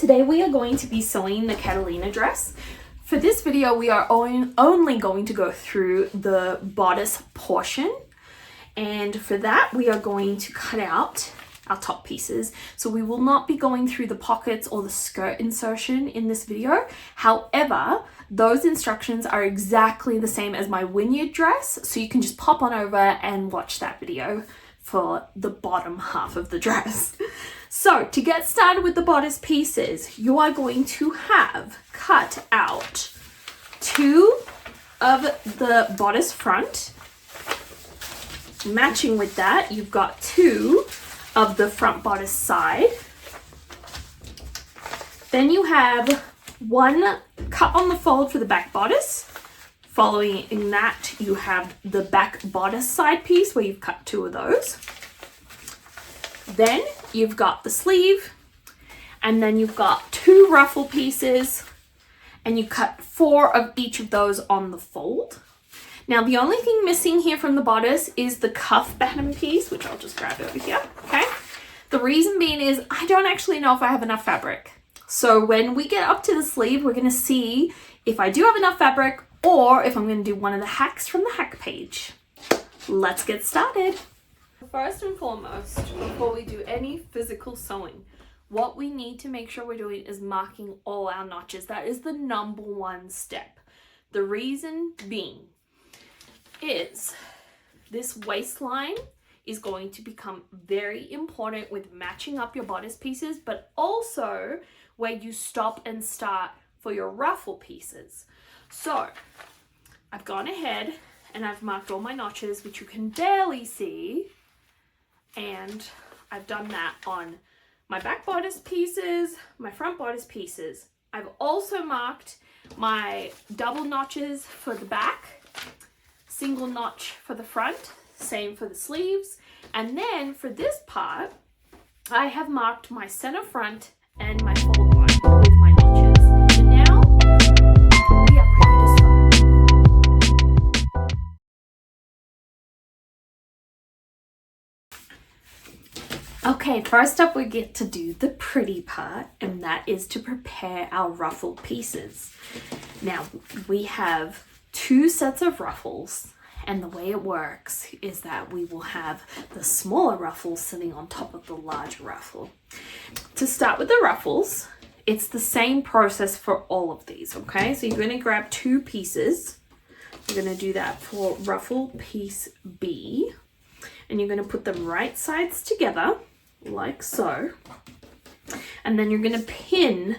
today we are going to be sewing the Catalina dress. For this video, we are only going to go through the bodice portion. And for that, we are going to cut out our top pieces. So we will not be going through the pockets or the skirt insertion in this video. However, those instructions are exactly the same as my Wynyard dress. So you can just pop on over and watch that video for the bottom half of the dress. So to get started with the bodice pieces, you are going to have cut out 2 of the bodice front. Matching with that, you've got 2 of the front bodice side. Then you have 1 cut on the fold for the back bodice. Following that, you have the back bodice side piece where you've cut 2 of those. Then you've got the sleeve, and then you've got 2 ruffle pieces, and you cut 4 of each of those on the fold. Now the only thing missing here from the bodice is the cuff bottom piece, which I'll just grab over here, okay? The reason being is I don't actually know if I have enough fabric. So when we get up to the sleeve, we're gonna see if I do have enough fabric or if I'm gonna do one of the hacks from the hack page. Let's get started. First and foremost, before we do any physical sewing, what we need to make sure we're doing is marking all our notches. That is the #1 step. The reason being is this waistline is going to become very important with matching up your bodice pieces, but also where you stop and start for your ruffle pieces. So I've gone ahead and I've marked all my notches, which you can barely see. And I've done that on my back bodice pieces, my front bodice pieces. I've also marked my double notches for the back, single notch for the front, same for the sleeves. And then for this part, I have marked my center front and my fold line with my notches. And now we are ready to sew. Okay, first up we get to do the pretty part, and that is to prepare our ruffle pieces. Now we have 2 sets of ruffles, and the way it works is that we will have the smaller ruffles sitting on top of the larger ruffle. To start with the ruffles, it's the same process for all of these, okay? So you're gonna grab 2 pieces. You're gonna do that for ruffle piece B, and you're gonna put them right sides together, like so. And then you're gonna pin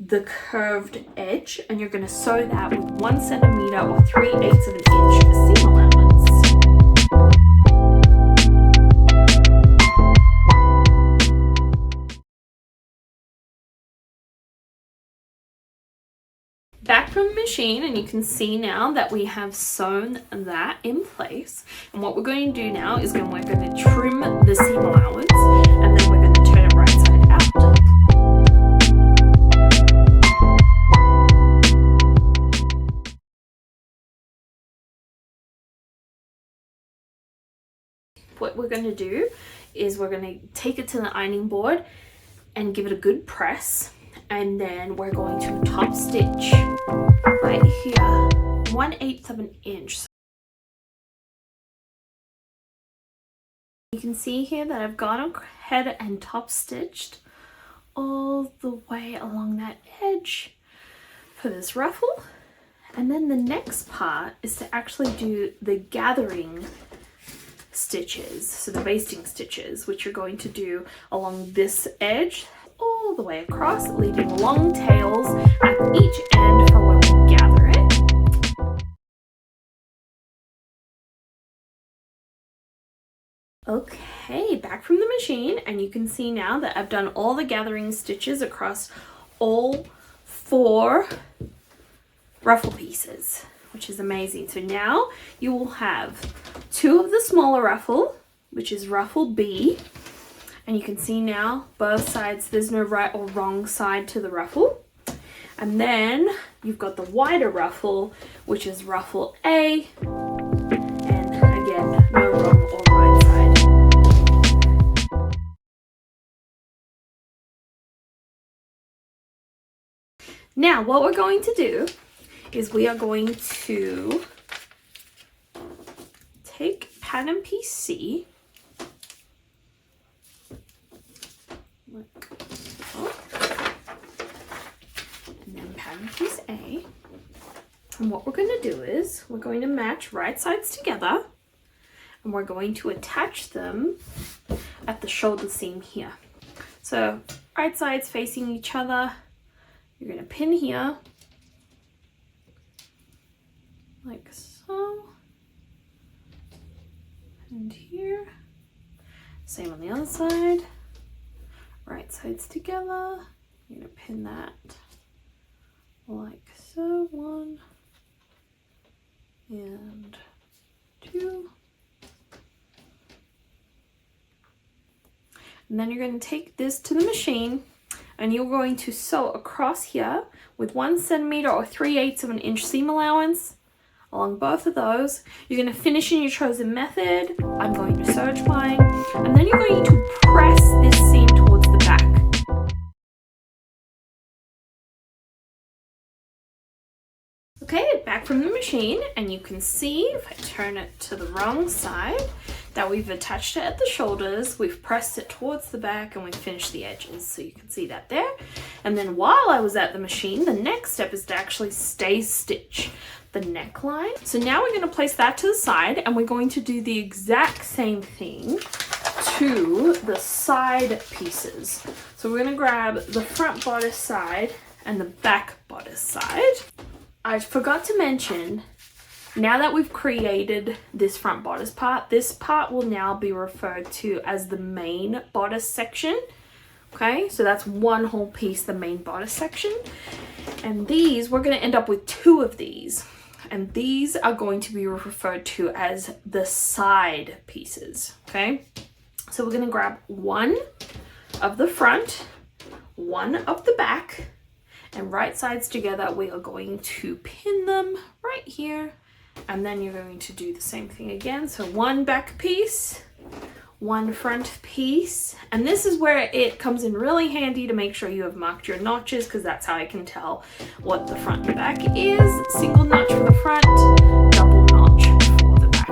the curved edge, and you're going to sew that with 1 centimeter or 3/8 of an inch seam allowance. Back from the machine, and you can see now that we have sewn that in place. And what we're going to do now is we're going to trim the seam allowance, and then we're going to turn it right side out. What we're going to do is we're going to take it to the ironing board and give it a good press, and then we're going to top stitch right here 1/8 of an inch. You can see here that I've gone ahead and top stitched all the way along that edge for this ruffle. And then the next part is to actually do the gathering stitches, so the basting stitches, which you're going to do along this edge all the way across, leaving long tails at each end for when we gather it. Okay, back from the machine, and you can see now that I've done all the gathering stitches across all 4 ruffle pieces, which is amazing. So now you will have 2 of the smaller ruffle, which is ruffle B, and you can see now both sides, there's no right or wrong side to the ruffle. And then you've got the wider ruffle, which is ruffle A, and again, no wrong or right side. Now what we're going to do is we are going to take pattern piece C, like so, and then pattern piece A. And what we're going to do is we're going to match right sides together, and we're going to attach them at the shoulder seam here. So right sides facing each other, you're going to pin here, like so, and here. Same on the other side. Right sides together, you're going to pin that like so, 1 and 2. And then you're going to take this to the machine and you're going to sew across here with 1 centimeter or 3/8 of an inch seam allowance along both of those. You're going to finish in your chosen method. I'm going to serge mine, and then you're going to press this seam towards the back. Okay, back from the machine, and you can see if I turn it to the wrong side that we've attached it at the shoulders, we've pressed it towards the back, and we've finished the edges, so you can see that there. And then while I was at the machine, the next step is to actually stay stitch the neckline. So now we're going to place that to the side, and we're going to do the exact same thing to the side pieces. So we're going to grab the front bodice side and the back bodice side. I forgot to mention, now that we've created this front bodice part, this part will now be referred to as the main bodice section. Okay, so that's one whole piece, the main bodice section. And these, we're going to end up with 2 of these. And these are going to be referred to as the side pieces. Okay, so we're going to grab 1 of the front, 1 of the back, and right sides together, we are going to pin them right here. And then you're going to do the same thing again. So 1 back piece, 1 front piece. And this is where it comes in really handy to make sure you have marked your notches, because that's how I can tell what the front and back is. Single notch for the front, double notch for the back.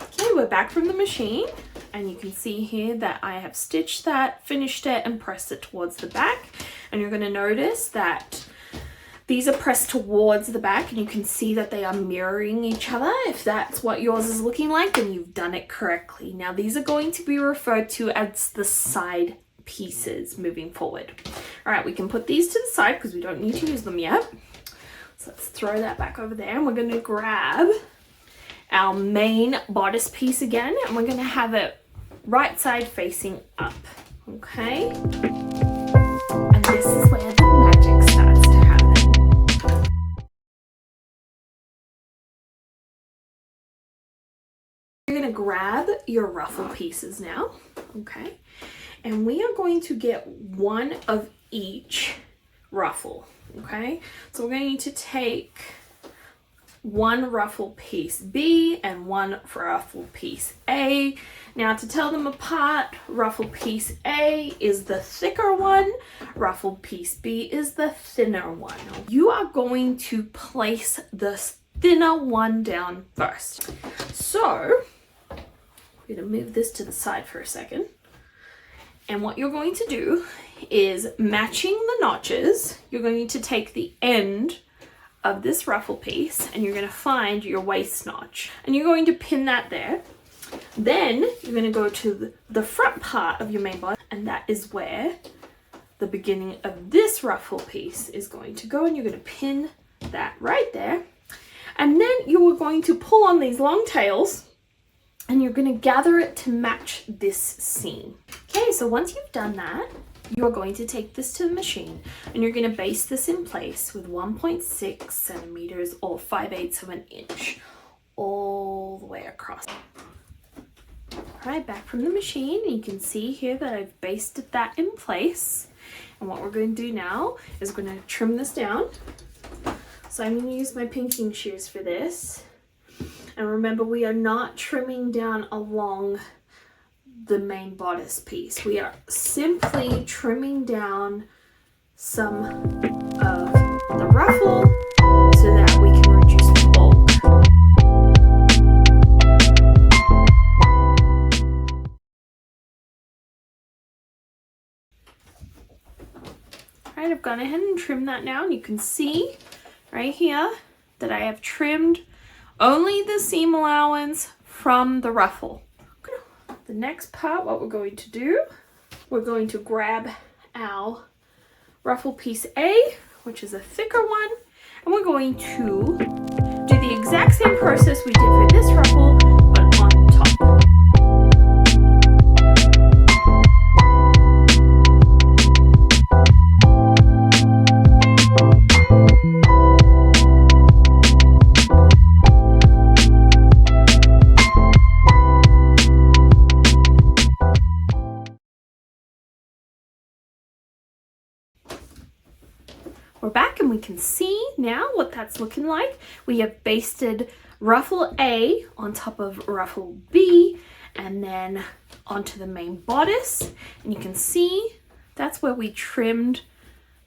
Okay, we're back from the machine. And you can see here that I have stitched that, finished it, and pressed it towards the back. And you're going to notice that these are pressed towards the back, and you can see that they are mirroring each other. If that's what yours is looking like, then you've done it correctly. Now these are going to be referred to as the side pieces moving forward. All right, we can put these to the side because we don't need to use them yet. So let's throw that back over there, and we're going to grab our main bodice piece again, and we're going to have it right side facing up. Okay, and this is where the magic starts to happen. You're going to grab your ruffle pieces now, okay, and we are going to get 1 of each ruffle. Okay, so we're going to take 1 ruffle piece B and 1 ruffle piece A. Now to tell them apart, ruffle piece A is the thicker one, ruffle piece B is the thinner one. You are going to place the thinner one down first. So we're going to move this to the side for a second. And what you're going to do is, matching the notches, you're going to take the end of this ruffle piece and you're going to find your waist notch, and you're going to pin that there. Then you're going to go to the front part of your main body, and that is where the beginning of this ruffle piece is going to go, and you're going to pin that right there. And then you are going to pull on these long tails, and you're going to gather it to match this seam. Okay, so once you've done that, you're going to take this to the machine, and you're going to base this in place with 1.6 centimeters or 5/8 of an inch all the way across. All right, back from the machine, you can see here that I've basted that in place. And what we're going to do now is we're going to trim this down. So I'm going to use my pinking shears for this. And remember, we are not trimming down along the main bodice piece. We are simply trimming down some of the ruffle so that we can reduce the bulk. Alright, I've gone ahead and trimmed that now, and you can see right here that I have trimmed only the seam allowance from the ruffle. The next part, what we're going to do, we're going to grab our ruffle piece A, which is a thicker one, and we're going to do the exact same process we did for this ruffle, but on top. We're back and we can see now what that's looking like. We have basted ruffle A on top of ruffle B and then onto the main bodice. And you can see that's where we trimmed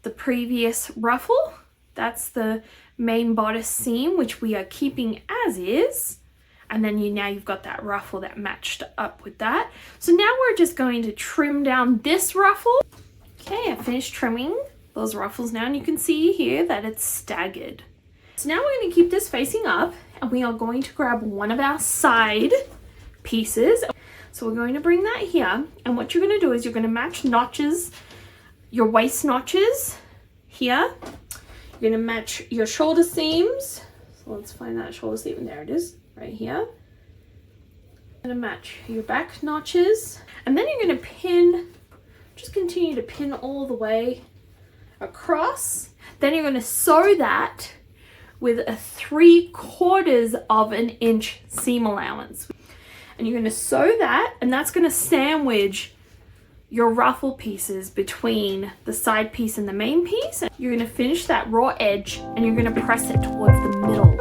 the previous ruffle. That's the main bodice seam, which we are keeping as is. And then you've got that ruffle that matched up with that. So now we're just going to trim down this ruffle. Okay, I finished trimming those ruffles now, and you can see here that it's staggered. So now we're going to keep this facing up, and we are going to grab one of our side pieces. So we're going to bring that here, and what you're going to do is you're going to match notches, your waist notches here. You're going to match your shoulder seams. So let's find that shoulder seam, and there it is, right here. You're going to match your back notches, and then you're going to pin, just continue to pin all the way across. Then you're going to sew that with a 3/4 of an inch seam allowance, and you're going to sew that, and that's going to sandwich your ruffle pieces between the side piece and the main piece. And you're going to finish that raw edge, and you're going to press it towards the middle of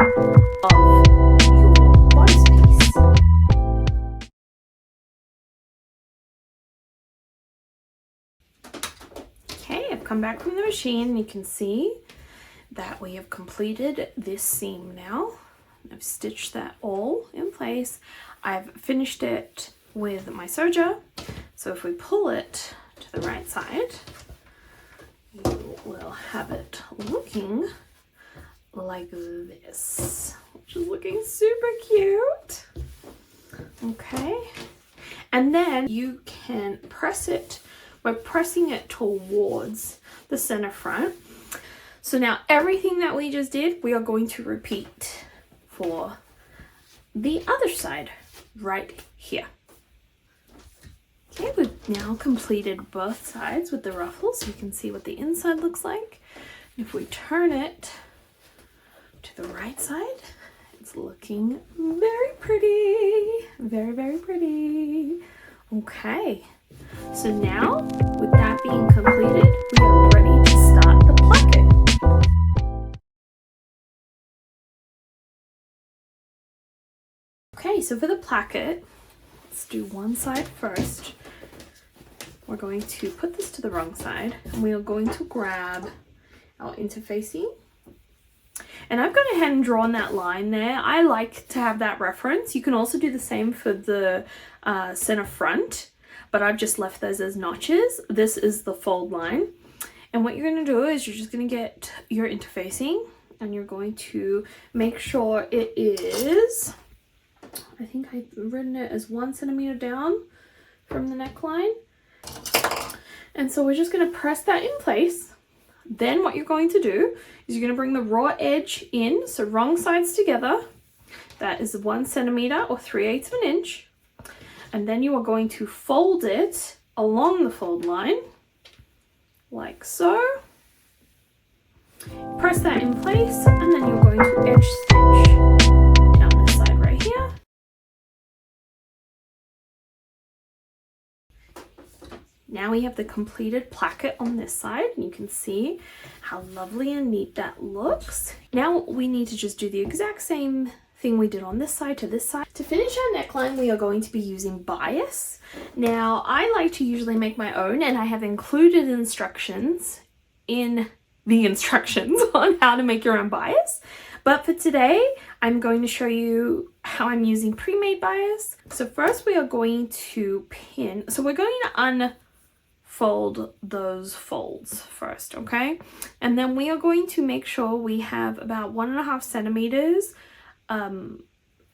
your bodice piece. Come back from the machine, and you can see that we have completed this seam now. I've stitched that all in place. I've finished it with my serger. So if we pull it to the right side, you will have it looking like this, which is looking super cute. Okay, and then you can press it. We're pressing it towards the center front. So now everything that we just did, we are going to repeat for the other side right here. Okay, we've now completed both sides with the ruffle, so you can see what the inside looks like. If we turn it to the right side, it's looking very pretty. Very, very pretty. Okay. So now, with that being completed, we are ready to start the placket. Okay, so for the placket, let's do one side first. We're going to put this to the wrong side, and we are going to grab our interfacing. And I've gone ahead and drawn that line there. I like to have that reference. You can also do the same for the center front, but I've just left those as notches. This is the fold line. And what you're going to do is you're just going to get your interfacing, and you're going to make sure it is, I think I've written it as 1 centimeter down from the neckline. And so we're just going to press that in place. Then what you're going to do is you're going to bring the raw edge in, so wrong sides together. That is 1 centimeter or 3/8 of an inch. And then you are going to fold it along the fold line, like so. Press that in place, and then you're going to edge stitch down this side right here. Now we have the completed placket on this side, and you can see how lovely and neat that looks. Now we need to just do the exact same thing we did on this side to this side. To finish our neckline, we are going to be using bias. Now, I like to usually make my own, and I have included instructions in the instructions on how to make your own bias. But for today, I'm going to show you how I'm using pre-made bias. So first we are going to pin, so we're going to unfold those folds first, okay? And then we are going to make sure we have about 1.5 centimeters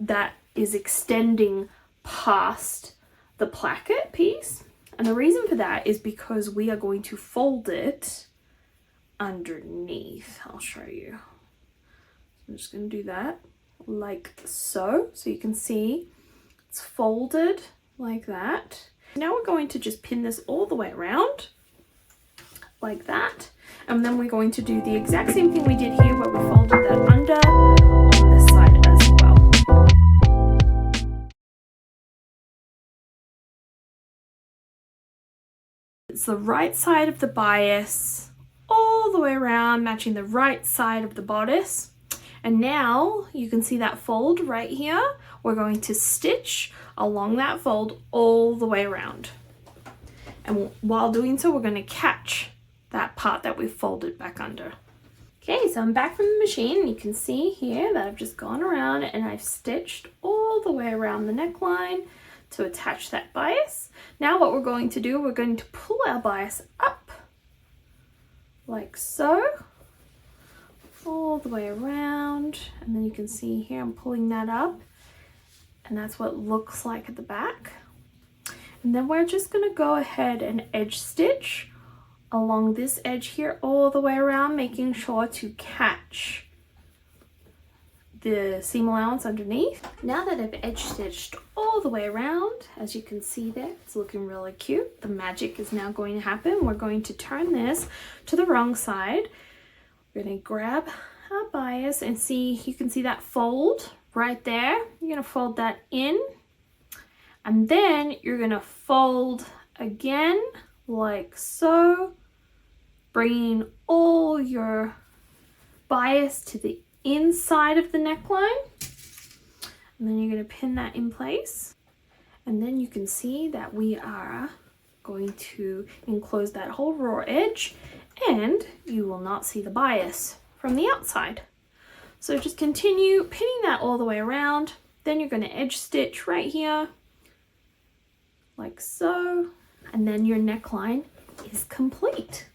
that is extending past the placket piece. And the reason for that is because we are going to fold it underneath. I'll show you. I'm just going to do that like so. So you can see it's folded like that. Now we're going to just pin this all the way around like that. And then we're going to do the exact same thing we did here where we folded that under on this side as well. It's the right side of the bias all the way around, matching the right side of the bodice. And now you can see that fold right here. We're going to stitch along that fold all the way around. And while doing so, we're going to catch that part that we folded back under. Okay, so I'm back from the machine. You can see here that I've just gone around and I've stitched all the way around the neckline to attach that bias. Now what we're going to do, we're going to pull our bias up like so, all the way around, and then you can see here I'm pulling that up, and that's what it looks like at the back. And then we're just going to go ahead and edge stitch along this edge here all the way around, making sure to catch the seam allowance underneath. Now that I've edge stitched all the way around, as you can see there, it's looking really cute. The magic is now going to happen. We're going to turn this to the wrong side. We're going to grab our bias and see, you can see that fold right there. You're going to fold that in, and then you're going to fold again like so, bringing all your bias to the inside of the neckline, and then you're going to pin that in place. And then you can see that we are going to enclose that whole raw edge, and you will not see the bias from the outside. So just continue pinning that all the way around. Then you're going to edge stitch right here like so, and then your neckline is complete.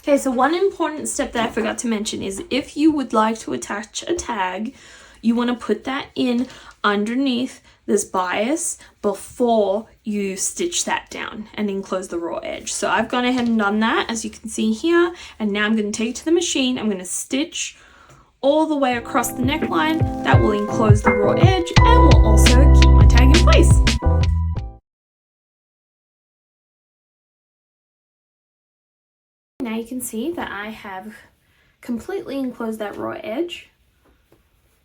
Okay, so one important step that I forgot to mention is if you would like to attach a tag, you want to put that in underneath this bias before you stitch that down and enclose the raw edge. So I've gone ahead and done that, as you can see here, and now I'm going to take it to the machine. I'm going to stitch all the way across the neckline. That will enclose the raw edge and will also keep my tag in place. Now you can see that I have completely enclosed that raw edge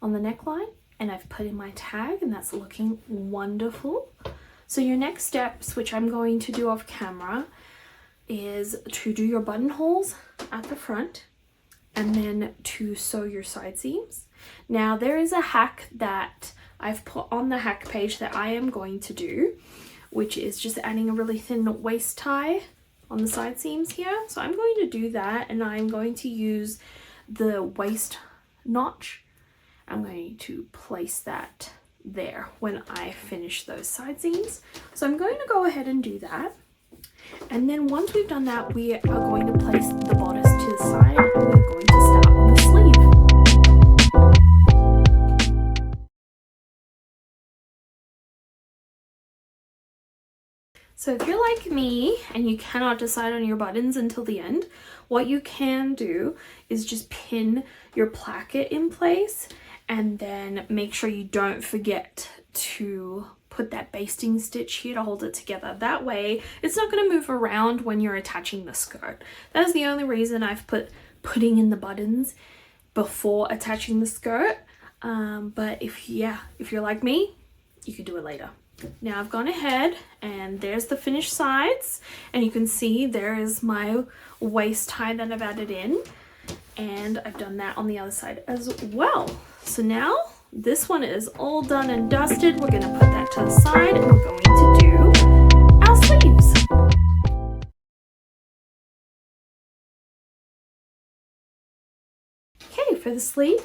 on the neckline, and I've put in my tag, and that's looking wonderful. So your next steps, which I'm going to do off camera, is to do your buttonholes at the front and then to sew your side seams. Now there is a hack that I've put on the hack page that I am going to do, which is just adding a really thin waist tie on the side seams here. So I'm going to do that, and I'm going to use the waist notch. I'm going to place that there when I finish those side seams. So I'm going to go ahead and do that. And then once we've done that, we are going to place the bodice to the side, and we're going to start on the sleeve. So if you're like me and you cannot decide on your buttons until the end, what you can do is just pin your placket in place, and then make sure you don't forget to put that basting stitch here to hold it together. That way it's not going to move around when you're attaching the skirt. That is the only reason I've putting in the buttons before attaching the skirt. But if you're like me, you could do it later. Now I've gone ahead, and there's the finished sides, and you can see there is my waist tie that I've added in, and I've done that on the other side as well. So now this one is all done and dusted. We're going to put that to the side and we're going to do our sleeves. Okay, for the sleeve,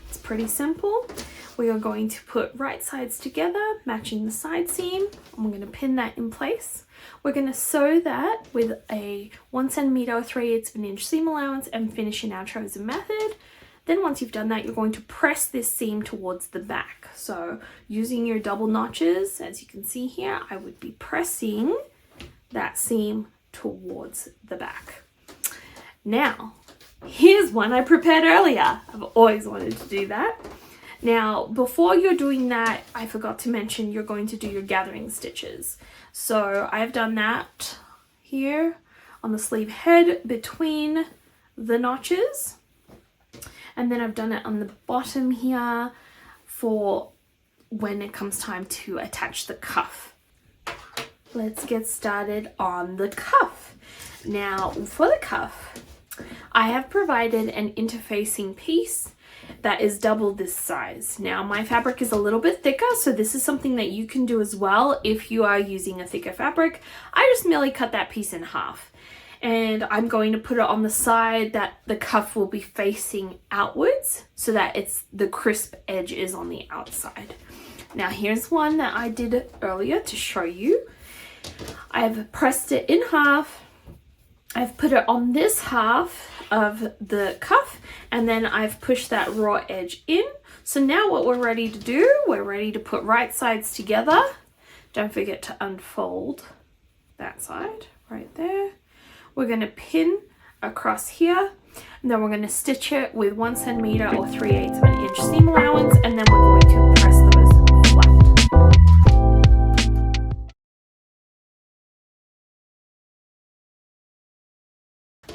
it's pretty simple. We are going to put right sides together, matching the side seam, and we're going to pin that in place. We're going to sew that with a 1 centimeter or 3/8 of an inch seam allowance and finish in our chosen method. Then once you've done that, you're going to press this seam towards the back. So using your double notches, as you can see here, I would be pressing that seam towards the back. Now, here's one I prepared earlier. I've always wanted to do that. Now, before you're doing that, I forgot to mention you're going to do your gathering stitches. So I've done that here on the sleeve head between the notches. And then I've done it on the bottom here for when it comes time to attach the cuff. Let's get started on the cuff. Now, for the cuff, I have provided an interfacing piece that is double this size. Now, my fabric is a little bit thicker, so this is something that you can do as well if you are using a thicker fabric. I just merely cut that piece in half. And I'm going to put it on the side that the cuff will be facing outwards so that the crisp edge is on the outside. Now here's one that I did earlier to show you. I've pressed it in half. I've put it on this half of the cuff and then I've pushed that raw edge in. So now what we're ready to do, we're ready to put right sides together. Don't forget to unfold that side right there. We're going to pin across here and then we're going to stitch it with 1 centimeter or 3/8 of an inch seam allowance, and then we're going to press those flat.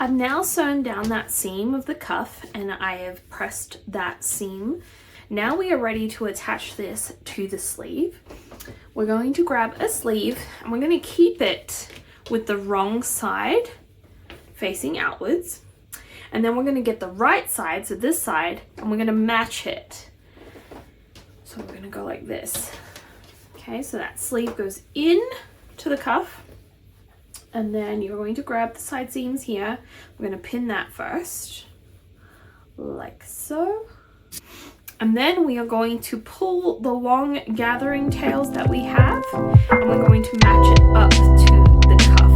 I've now sewn down that seam of the cuff and I have pressed that seam. Now we are ready to attach this to the sleeve. We're going to grab a sleeve and we're going to keep it with the wrong side facing outwards, and then we're going to get the right side, so this side, and we're going to match it. So we're going to go like this. Okay, so that sleeve goes in to the cuff, and then you're going to grab the side seams here. We're going to pin that first, like so. And then we are going to pull the long gathering tails that we have, and we're going to match it up to the cuff.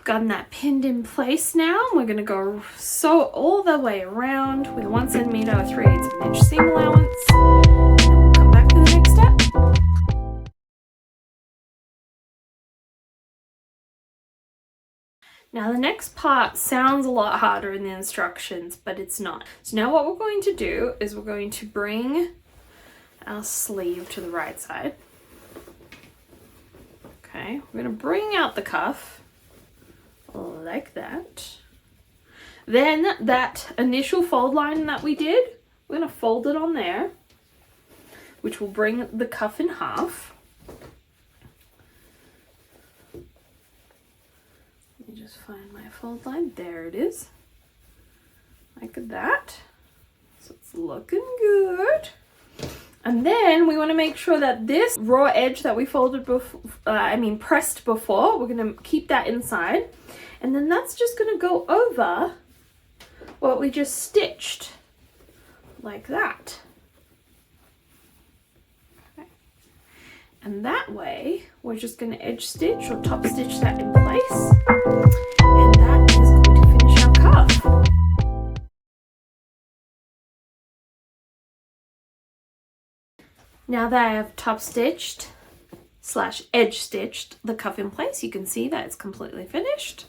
Gotten that pinned in place now. We're going to go sew all the way around with 1 centimeter or 3/8 of an inch seam allowance. And then we'll come back to the next step. Now the next part sounds a lot harder in the instructions, but it's not. So now what we're going to do is we're going to bring our sleeve to the right side. Okay, we're going to bring out the cuff. Like that. Then that initial fold line that we did, we're going to fold it on there, which will bring the cuff in half. Let me just find my fold line. There it is. Like that. So it's looking good. And then we want to make sure that this raw edge that we folded before, pressed before, we're going to keep that inside. And then that's just going to go over what we just stitched, like that. Okay. And that way, we're just going to edge stitch or top stitch that in place. And that is going to finish our cuff. Now that I have top stitched / edge stitched the cuff in place, you can see that it's completely finished.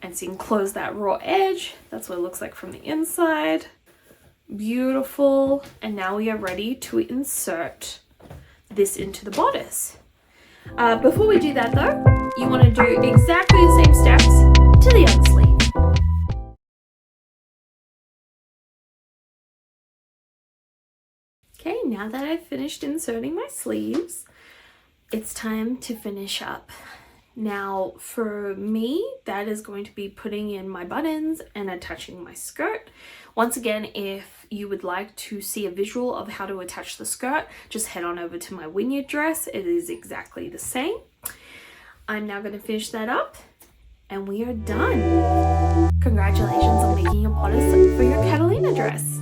And so you can close that raw edge. That's what it looks like from the inside. Beautiful. And now we are ready to insert this into the bodice. Before we do that though, you want to do exactly the same steps to the other sleeve. Okay, now that I've finished inserting my sleeves, it's time to finish up. Now for me, that is going to be putting in my buttons and attaching my skirt. Once again, if you would like to see a visual of how to attach the skirt, just head on over to my Vineyard dress. It is exactly the same. I'm now going to finish that up and we are done. Congratulations on making a bodice for your Catalina dress.